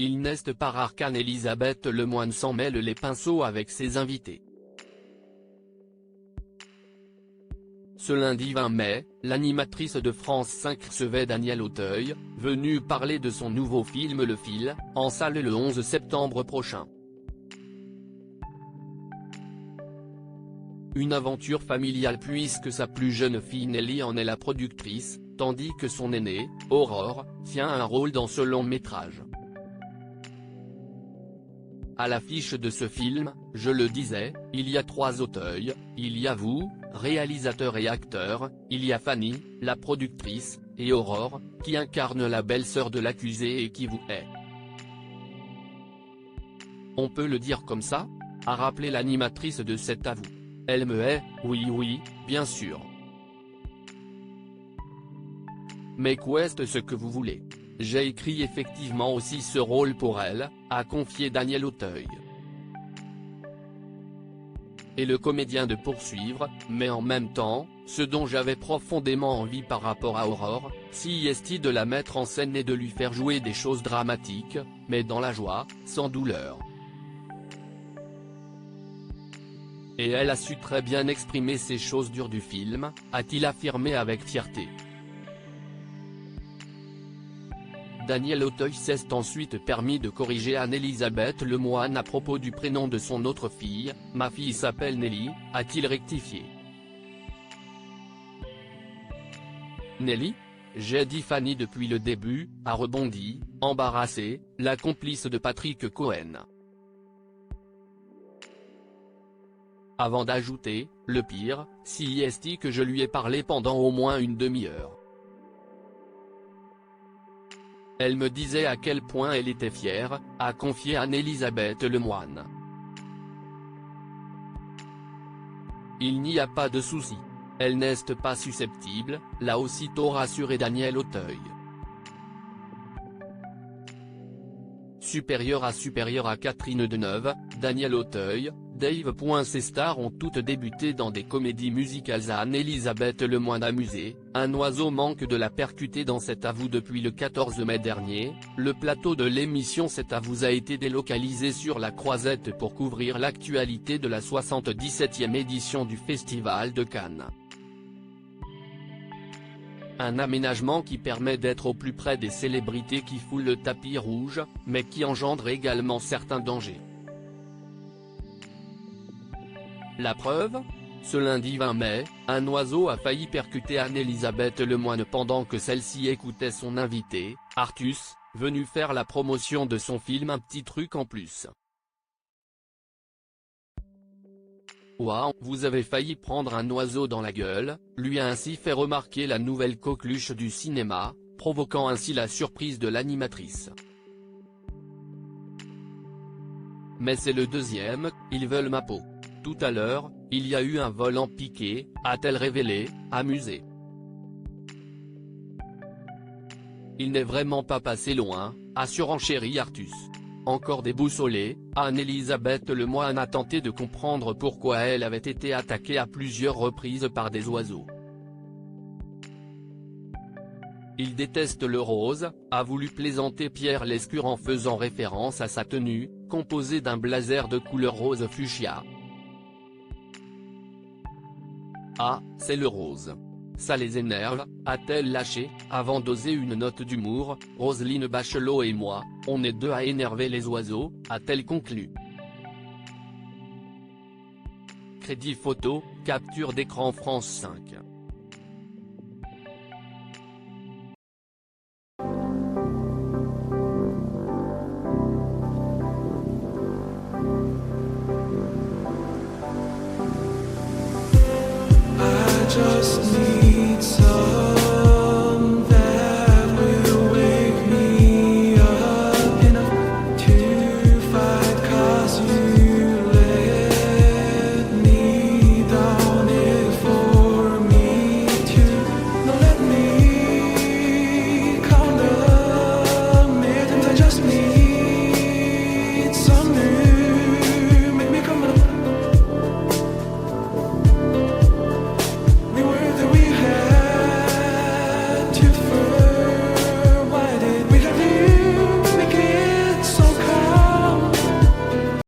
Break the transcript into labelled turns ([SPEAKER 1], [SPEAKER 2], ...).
[SPEAKER 1] Il n'est pas rare qu'Anne-Elisabeth Lemoine s'en mêle les pinceaux avec ses invités. Ce lundi 20 mai, l'animatrice de France 5 recevait Daniel Auteuil, venu parler de son nouveau film Le Fil, en salle le 11 septembre prochain. Une aventure familiale puisque sa plus jeune fille Nelly en est la productrice, tandis que son aînée, Aurore, tient un rôle dans ce long métrage. À l'affiche de ce film, je le disais, il y a 3 Auteuil, il y a vous, réalisateur et acteur, il y a Fanny, la productrice, et Aurore, qui incarne la belle-sœur de l'accusé et qui vous hait. On peut le dire comme ça ? A rappelé l'animatrice de cet avou. Elle me hait, oui, bien sûr. Mais qu'est-ce ce que vous voulez ? J'ai écrit effectivement aussi ce rôle pour elle, a confié Daniel Auteuil. Et le comédien de poursuivre, mais en même temps, ce dont j'avais profondément envie par rapport à Aurore, c'est de la mettre en scène et de lui faire jouer des choses dramatiques, mais dans la joie, sans douleur. Et elle a su très bien exprimer ces choses dures du film, a-t-il affirmé avec fierté. Daniel Auteuil s'est ensuite permis de corriger Anne-Elisabeth Lemoine à propos du prénom de son autre fille, « Ma fille s'appelle Nelly », a-t-il rectifié. Nelly ? J'ai dit Fanny depuis le début, a rebondi, embarrassée, la complice de Patrick Cohen. Avant d'ajouter, le pire, c'est que je lui ai parlé pendant au moins une demi-heure. Elle me disait à quel point elle était fière, a confié Anne-Elisabeth Lemoine. Il n'y a pas de souci. Elle n'est pas susceptible, l'a aussitôt rassuré Daniel Auteuil. Supérieur à Catherine Deneuve, Daniel Auteuil, Dave. Ces stars ont toutes débuté dans des comédies musicales. À Anne-Elisabeth Lemoine amusée, un oiseau manque de la percuter dans cet avou depuis le 14 mai dernier, le plateau de l'émission Cet avou a été délocalisé sur la Croisette pour couvrir l'actualité de la 77e édition du Festival de Cannes. Un aménagement qui permet d'être au plus près des célébrités qui foulent le tapis rouge, mais qui engendre également certains dangers. La preuve ? Ce lundi 20 mai, un oiseau a failli percuter Anne-Elisabeth Lemoine pendant que celle-ci écoutait son invité, Artus, venu faire la promotion de son film Un petit truc en plus. Waouh, vous avez failli prendre un oiseau dans la gueule, lui a ainsi fait remarquer la nouvelle coqueluche du cinéma, provoquant ainsi la surprise de l'animatrice. Mais c'est le deuxième, ils veulent ma peau. Tout à l'heure, il y a eu un vol en piqué, a-t-elle révélé, amusée. Il n'est vraiment pas passé loin, a surenchéri Artus. Encore déboussolée, Anne-Elisabeth Lemoine a tenté de comprendre pourquoi elle avait été attaquée à plusieurs reprises par des oiseaux. Il déteste le rose, a voulu plaisanter Pierre Lescure en faisant référence à sa tenue, composée d'un blazer de couleur rose fuchsia. Ah, c'est le rose. Ça les énerve, a-t-elle lâché, avant d'oser une note d'humour, Roselyne Bachelot et moi, on est deux à énerver les oiseaux, a-t-elle conclu. Crédit photo, capture d'écran France 5.
[SPEAKER 2] Just need